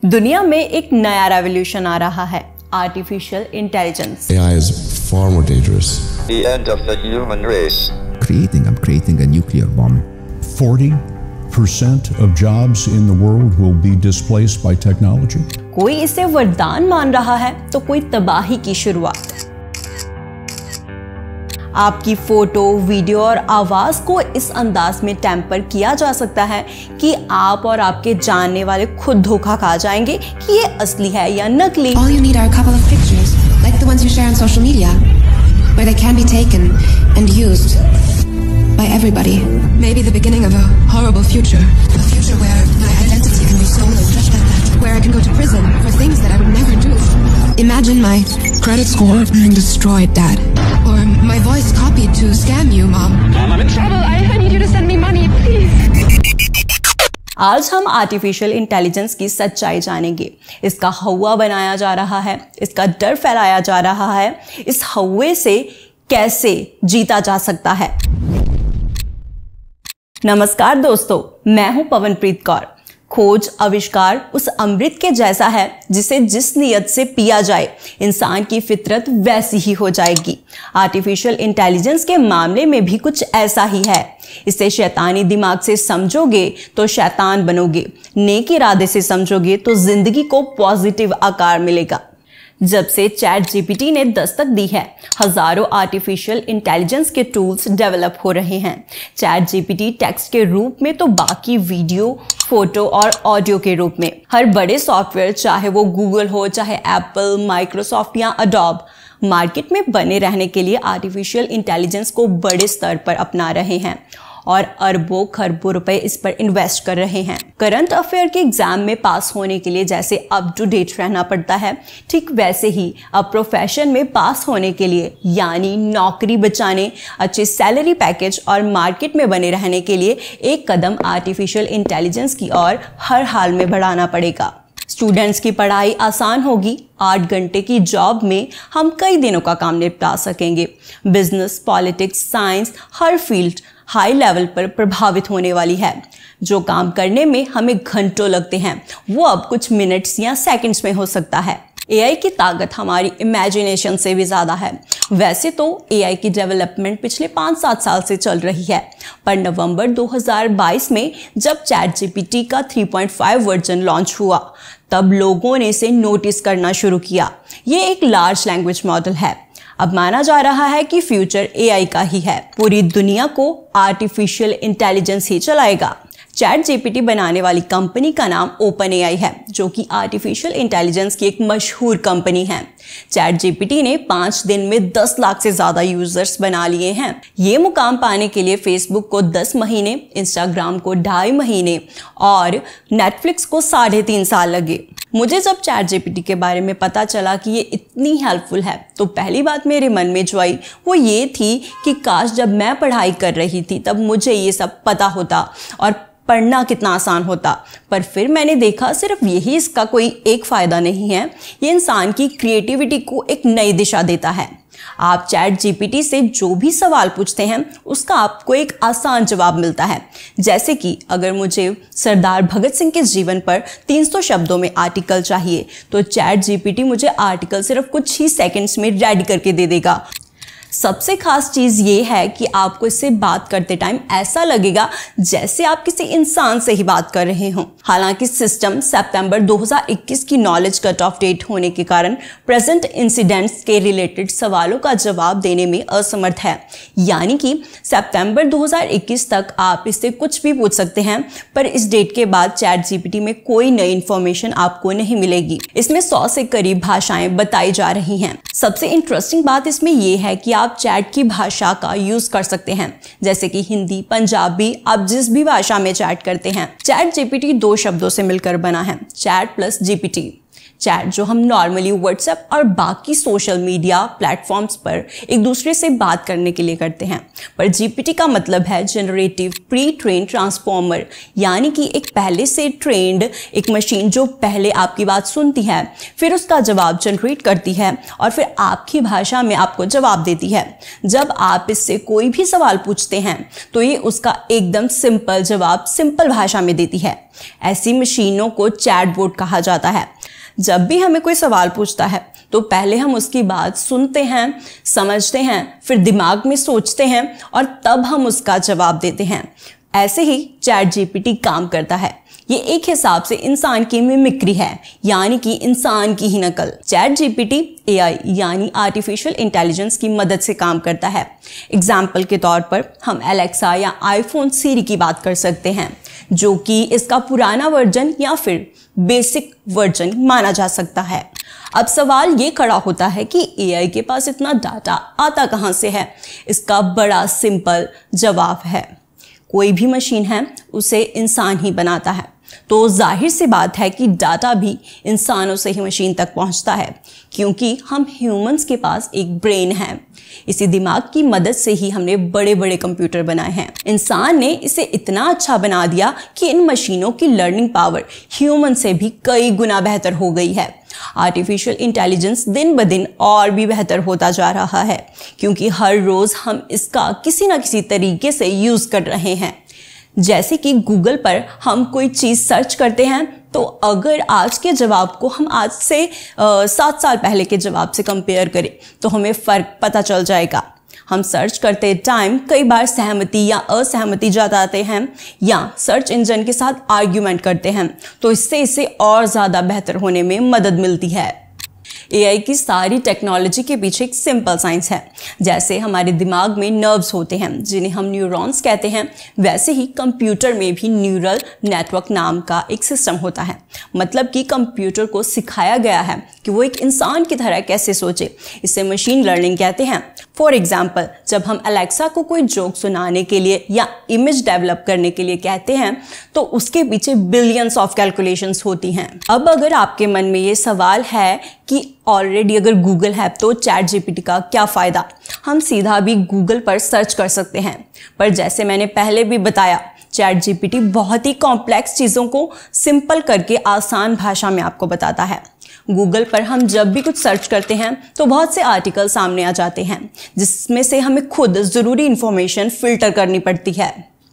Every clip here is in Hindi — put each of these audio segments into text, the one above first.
दुनिया में एक नया रेवोल्यूशन आ रहा है, artificial intelligence. AI is far more dangerous. The end of the human race. I'm creating a nuclear bomb. 40% of jobs in the world will be displaced by technology. कोई इसे वरदान मान रहा है तो कोई तबाही की शुरुआत। आपकी फोटो, वीडियो और आवाज को इस अंदाज में टेम्पर किया जा सकता है कि आप और आपके जानने वाले खुद धोखा खा जाएंगे कि ये असली है या नकली। All you need are a couple of pictures, like the ones you share on social media, where they can be taken and used by everybody. Maybe the beginning of a horrible future. A future where my identity can be stolen just like that. Where I can go to prison for things that I would never do. Imagine my credit score being destroyed, Dad. Or my voice copied to scam you, Mom. Mom, I'm in trouble. I need you to send me money, please. आज हम आर्टिफिशियल इंटेलिजेंस की सच्चाई जानेंगे। इसका हवा बनाया जा रहा है, इसका डर फैलाया जा रहा है, इस हवे से कैसे जीता जा सकता है। नमस्कार दोस्तों, मैं हूं पवनप्रीत कौर। खोज आविष्कार उस अमृत के जैसा है जिसे जिस नियत से पिया जाए इंसान की फितरत वैसी ही हो जाएगी। आर्टिफिशियल इंटेलिजेंस के मामले में भी कुछ ऐसा ही है। इसे शैतानी दिमाग से समझोगे तो शैतान बनोगे, नेक इरादे से समझोगे तो जिंदगी को पॉजिटिव आकार मिलेगा। जब से चैट जीपीटी ने दस्तक दी है, हजारों आर्टिफिशियल इंटेलिजेंस के टूल्स डेवलप हो रहे हैं। चैट जीपीटी टेक्स्ट के रूप में तो बाकी वीडियो, फोटो और ऑडियो के रूप में। हर बड़े सॉफ्टवेयर, चाहे वो गूगल हो, चाहे एप्पल, माइक्रोसॉफ्ट या अडोब, मार्केट में बने रहने के लिए आर्टिफिशियल इंटेलिजेंस को बड़े स्तर पर अपना रहे हैं और अरबों खरबों रुपए इस पर इन्वेस्ट कर रहे हैं। करंट अफेयर के एग्जाम में पास होने के लिए जैसे अप टू डेट रहना पड़ता है, ठीक वैसे ही अब प्रोफेशन में पास होने के लिए, यानी नौकरी बचाने, अच्छे सैलरी पैकेज और मार्केट में बने रहने के लिए एक कदम आर्टिफिशियल इंटेलिजेंस की ओर हर हाल में बढ़ाना पड़ेगा। स्टूडेंट्स की पढ़ाई आसान होगी। 8 घंटे की जॉब में हम कई दिनों का काम निपटा सकेंगे। बिजनेस, पॉलिटिक्स, साइंस, हर फील्ड हाई लेवल पर प्रभावित होने वाली है। जो काम करने में हमें घंटों लगते हैं वो अब कुछ मिनट्स या सेकंड्स में हो सकता है। एआई की ताकत हमारी इमेजिनेशन से भी ज़्यादा है। वैसे तो एआई की डेवलपमेंट पिछले 5-7 साल से चल रही है, पर नवंबर 2022 में जब चैट जीपीटी का 3.5 वर्जन लॉन्च हुआ, तब लोगों ने इसे नोटिस करना शुरू किया। ये एक लार्ज लैंग्वेज मॉडल है। अब माना जा रहा है कि फ्यूचर एआई का ही है। पूरी दुनिया को आर्टिफिशियल इंटेलिजेंस ही चलाएगा। चैट जीपीटी बनाने वाली कंपनी का नाम ओपन एआई है, जो कि आर्टिफिशियल इंटेलिजेंस की एक मशहूर कंपनी है। चैट जीपीटी ने 5 दिन में 10 लाख से ज्यादा यूजर्स बना लिए हैं। ये मुकाम पाने के लिए फेसबुक को 10 महीने, इंस्टाग्राम को 2.5 महीने और नेटफ्लिक्स को 3.5 साल लगे। मुझे जब चैट जीपीटी के बारे में पता चला कि ये इतनी हेल्पफुल है, तो पहली बात मेरे मन में जो आई वो ये थी कि काश जब मैं पढ़ाई कर रही थी तब मुझे ये सब पता होता और पढ़ना कितना आसान होता। पर फिर मैंने देखा सिर्फ यही इसका कोई एक फ़ायदा नहीं है, ये इंसान की क्रिएटिविटी को एक नई दिशा देता है। आप चैट जीपीटी से जो भी सवाल पूछते हैं उसका आपको एक आसान जवाब मिलता है। जैसे कि अगर मुझे सरदार भगत सिंह के जीवन पर 300 शब्दों में आर्टिकल चाहिए, तो चैट जीपीटी मुझे आर्टिकल सिर्फ कुछ ही सेकंड्स में रेडी करके दे देगा। सबसे खास चीज़ ये है कि आपको इससे बात करते टाइम ऐसा लगेगा जैसे आप किसी इंसान से ही बात कर रहे हों। हालांकि सिस्टम सितंबर 2021 की नॉलेज कट ऑफ डेट होने के कारण प्रेजेंट इंसिडेंट्स के रिलेटेड सवालों का जवाब देने में असमर्थ है। यानी कि सितंबर 2021 तक आप इससे कुछ भी पूछ सकते हैं, पर इस डेट के बाद चैट जीपीटी में कोई नई इंफॉर्मेशन आपको नहीं मिलेगी। इसमें 100 से करीब भाषाएं बताई जा रही हैं। सबसे इंटरेस्टिंग बात इसमें यह है कि आप चैट की भाषा का यूज कर सकते हैं, जैसे कि हिंदी, पंजाबी, आप जिस भी भाषा में चैट करते हैं। चैट जीपीटी 2 शब्दों से मिलकर बना है, चैट प्लस जीपीटी। चैट जो हम नॉर्मली व्हाट्सएप और बाकी सोशल मीडिया प्लेटफॉर्म्स पर एक दूसरे से बात करने के लिए करते हैं, पर जीपीटी का मतलब है जनरेटिव प्री ट्रेन ट्रांसफॉर्मर, यानी कि एक पहले से ट्रेंड एक मशीन जो पहले आपकी बात सुनती है, फिर उसका जवाब जनरेट करती है और फिर आपकी भाषा में आपको जवाब देती है। जब आप इससे कोई भी सवाल पूछते हैं तो ये उसका एकदम सिंपल जवाब सिंपल भाषा में देती है। ऐसी मशीनों को चैटबॉट कहा जाता है। जब भी हमें कोई सवाल पूछता है तो पहले हम उसकी बात सुनते हैं, समझते हैं, फिर दिमाग में सोचते हैं और तब हम उसका जवाब देते हैं। ऐसे ही चैट जीपीटी काम करता है। ये एक हिसाब से इंसान की मिमिक्री है, यानी कि इंसान की ही नकल। चैट जीपीटी एआई यानी आर्टिफिशियल इंटेलिजेंस की मदद से काम करता है। एग्जाम्पल के तौर पर हम एलेक्सा या आईफोन सीरी की बात कर सकते हैं, जो कि इसका पुराना वर्जन या फिर बेसिक वर्जन माना जा सकता है। अब सवाल ये खड़ा होता है कि एआई के पास इतना डाटा आता कहाँ से है? इसका बड़ा सिंपल जवाब है, कोई भी मशीन है उसे इंसान ही बनाता है, तो जाहिर सी बात है कि डाटा भी इंसानों से ही मशीन तक पहुंचता है, क्योंकि हम ह्यूमंस के पास एक ब्रेन है। इसी दिमाग की मदद से ही हमने बड़े बड़े कंप्यूटर बनाए हैं। इंसान ने इसे इतना अच्छा बना दिया कि इन मशीनों की लर्निंग पावर ह्यूमन से भी कई गुना बेहतर हो गई है। आर्टिफिशियल इंटेलिजेंस दिन ब दिन और भी बेहतर होता जा रहा है, क्योंकि हर रोज हम इसका किसी न किसी तरीके से यूज कर रहे हैं। जैसे कि गूगल पर हम कोई चीज़ सर्च करते हैं, तो अगर आज के जवाब को हम आज से 7 साल पहले के जवाब से कंपेयर करें तो हमें फ़र्क पता चल जाएगा। हम सर्च करते टाइम कई बार सहमति या असहमति जताते हैं या सर्च इंजन के साथ आर्ग्यूमेंट करते हैं, तो इससे इसे और ज़्यादा बेहतर होने में मदद मिलती है। एआई की सारी टेक्नोलॉजी के पीछे एक सिंपल साइंस है। जैसे हमारे दिमाग में नर्व्स होते हैं जिन्हें हम न्यूरॉन्स कहते हैं, वैसे ही कंप्यूटर में भी न्यूरल नेटवर्क नाम का एक सिस्टम होता है। मतलब कि कंप्यूटर को सिखाया गया है कि वो एक इंसान की तरह कैसे सोचे। इसे मशीन लर्निंग कहते हैं। फॉर एग्जाम्पल, जब हम एलेक्सा को कोई जोक सुनाने के लिए या इमेज डेवलप करने के लिए कहते हैं तो उसके पीछे बिलियंस ऑफ कैलकुलेशंस होती हैं। अब अगर आपके मन में ये सवाल है कि ऑलरेडी अगर गूगल है तो चैट जीपीटी का क्या फ़ायदा, हम सीधा भी गूगल पर सर्च कर सकते हैं। पर जैसे मैंने पहले भी बताया, चैट जीपीटी बहुत ही कॉम्प्लेक्स चीज़ों को सिंपल करके आसान भाषा में आपको बताता है। गूगल पर हम जब भी कुछ सर्च करते हैं तो बहुत से आर्टिकल सामने आ जाते हैं, जिसमें से हमें खुद ज़रूरी इन्फॉर्मेशन फ़िल्टर करनी पड़ती है।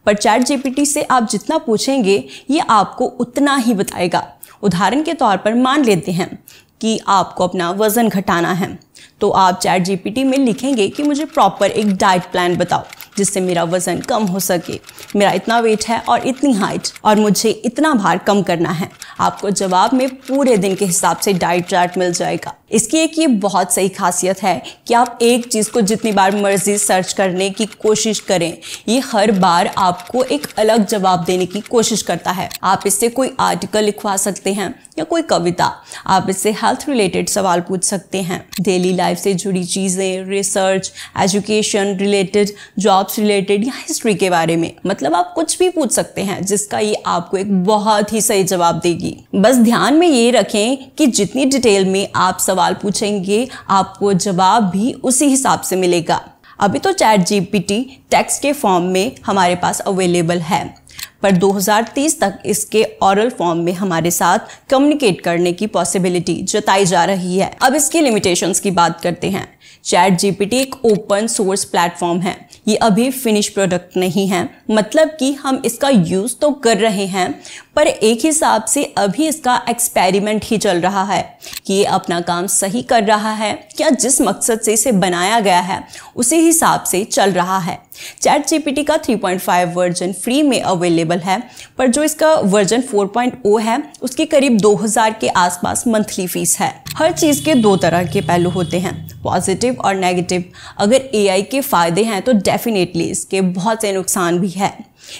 पर चैट जीपीटी से आप जितना पूछेंगे ये आपको उतना ही बताएगा। उदाहरण के तौर पर मान लेते हैं कि आपको अपना वज़न घटाना है, तो आप चैट जीपीटी में लिखेंगे कि मुझे प्रॉपर एक डाइट प्लान बताओ जिससे मेरा वज़न कम हो सके। मेरा इतना वेट है और इतनी हाइट और मुझे इतना भार कम करना है। आपको जवाब में पूरे दिन के हिसाब से डाइट चार्ट मिल जाएगा। इसकी एक ये बहुत सही खासियत है कि आप एक चीज़ को जितनी बार मर्जी सर्च करने की कोशिश करें, ये हर बार आपको एक अलग जवाब देने की कोशिश करता है। आप इससे कोई आर्टिकल लिखवा सकते हैं या कोई कविता। आप इससे हेल्थ रिलेटेड सवाल पूछ सकते हैं, डेली लाइफ से जुड़ी चीज़ें, research, education related, jobs related या हिस्ट्री के बारे में। मतलब आप कुछ भी पूछ सकते हैं जिसका ये आपको एक बहुत ही सही जवाब देगी। बस ध्यान में ये रखें कि जितनी डिटेल में आप सवाल पूछेंगे आपको जवाब भी उसी हिसाब से मिलेगा। अभी तो चैट जीपीटी टेक्स्ट के फॉर्म में हमारे पास अवेलेबल है, पर 2030 तक इसके ऑरल फॉर्म में हमारे साथ कम्युनिकेट करने की पॉसिबिलिटी जताई जा रही है। अब इसकी लिमिटेशंस की बात करते हैं। चैट जीपीटी एक ओपन सोर्स प्लेटफॉर्म है, ये अभी फिनिश प्रोडक्ट नहीं है। मतलब कि हम इसका यूज़ तो कर रहे हैं, पर एक हिसाब से अभी इसका एक्सपेरिमेंट ही चल रहा है कि ये अपना काम सही कर रहा है क्या, जिस मकसद से इसे बनाया गया है उसी हिसाब से चल रहा है। चैट जीपीटी का 3.5 वर्जन फ्री में अवेलेबल है, पर जो इसका वर्जन 4.0 है उसकी करीब 2000 के आसपास मंथली फीस है। हर चीज़ के दो तरह के पहलू होते हैं, पॉजिटिव और नेगेटिव। अगर एआई के फ़ायदे हैं तो डेफिनेटली इसके बहुत से नुकसान भी है।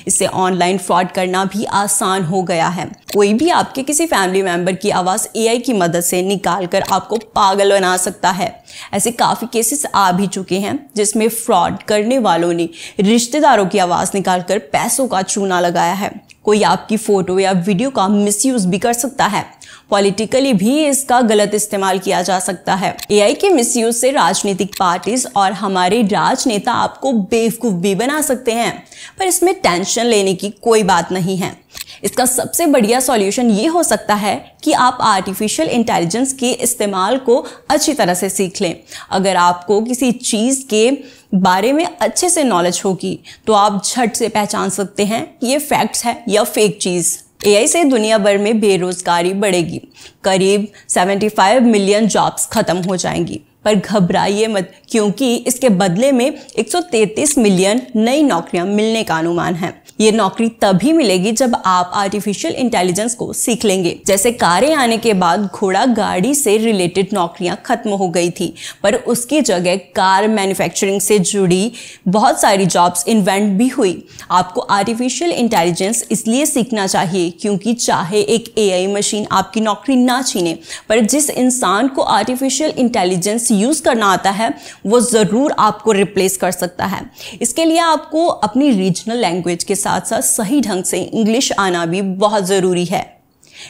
इससे ऑनलाइन फ्रॉड करना भी आसान हो गया है। कोई भी आपके किसी फैमिली मेंबर की आवाज़ एआई की मदद से निकाल कर आपको पागल बना सकता है। ऐसे काफ़ी केसेस आ भी चुके हैं जिसमें फ्रॉड करने वालों ने रिश्तेदारों की आवाज़ निकालकर पैसों का चूना लगाया है। कोई आपकी फ़ोटो या वीडियो का मिसयूज़ भी कर सकता है। पॉलिटिकली भी इसका गलत इस्तेमाल किया जा सकता है। एआई के मिसयूज से राजनीतिक पार्टीज और हमारे राजनेता आपको बेवकूफ भी बना सकते हैं, पर इसमें टेंशन लेने की कोई बात नहीं है। इसका सबसे बढ़िया सॉल्यूशन ये हो सकता है कि आप आर्टिफिशियल इंटेलिजेंस के इस्तेमाल को अच्छी तरह से सीख लें। अगर आपको किसी चीज़ के बारे में अच्छे से नॉलेज होगी तो आप झट से पहचान सकते हैं कि ये फैक्ट्स है या फेक चीज़। एआई से दुनिया भर में बेरोजगारी बढ़ेगी, करीब 75 मिलियन जॉब्स खत्म हो जाएंगी। पर घबराइए मत, क्योंकि इसके बदले में 133 मिलियन नई नौकरियां मिलने का अनुमान है। ये नौकरी तभी मिलेगी जब आप आर्टिफिशियल इंटेलिजेंस को सीख लेंगे। जैसे कारें आने के बाद घोड़ा गाड़ी से रिलेटेड नौकरियां खत्म हो गई थी, पर उसकी जगह कार मैन्युफैक्चरिंग से जुड़ी बहुत सारी जॉब्स इन्वेंट भी हुई। आपको आर्टिफिशियल इंटेलिजेंस इसलिए सीखना चाहिए क्योंकि चाहे एक एआई मशीन आपकी नौकरी ना छीने, पर जिस इंसान को आर्टिफिशियल इंटेलिजेंस यूज करना आता है वो जरूर आपको रिप्लेस कर सकता है। इसके लिए आपको अपनी रीजनल लैंग्वेज के साथ साथ सही ढंग से इंग्लिश आना भी बहुत ज़रूरी है।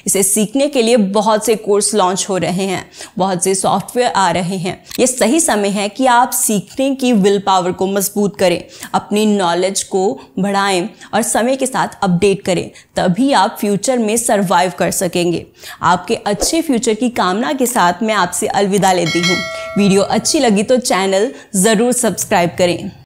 इसे सीखने के लिए बहुत से कोर्स लॉन्च हो रहे हैं, बहुत से सॉफ्टवेयर आ रहे हैं। ये सही समय है कि आप सीखने की विल पावर को मजबूत करें, अपनी नॉलेज को बढ़ाएं और समय के साथ अपडेट करें, तभी आप फ्यूचर में सरवाइव कर सकेंगे। आपके अच्छे फ्यूचर की कामना के साथ मैं आपसे अलविदा लेती हूँ। वीडियो अच्छी लगी तो चैनल ज़रूर सब्सक्राइब करें।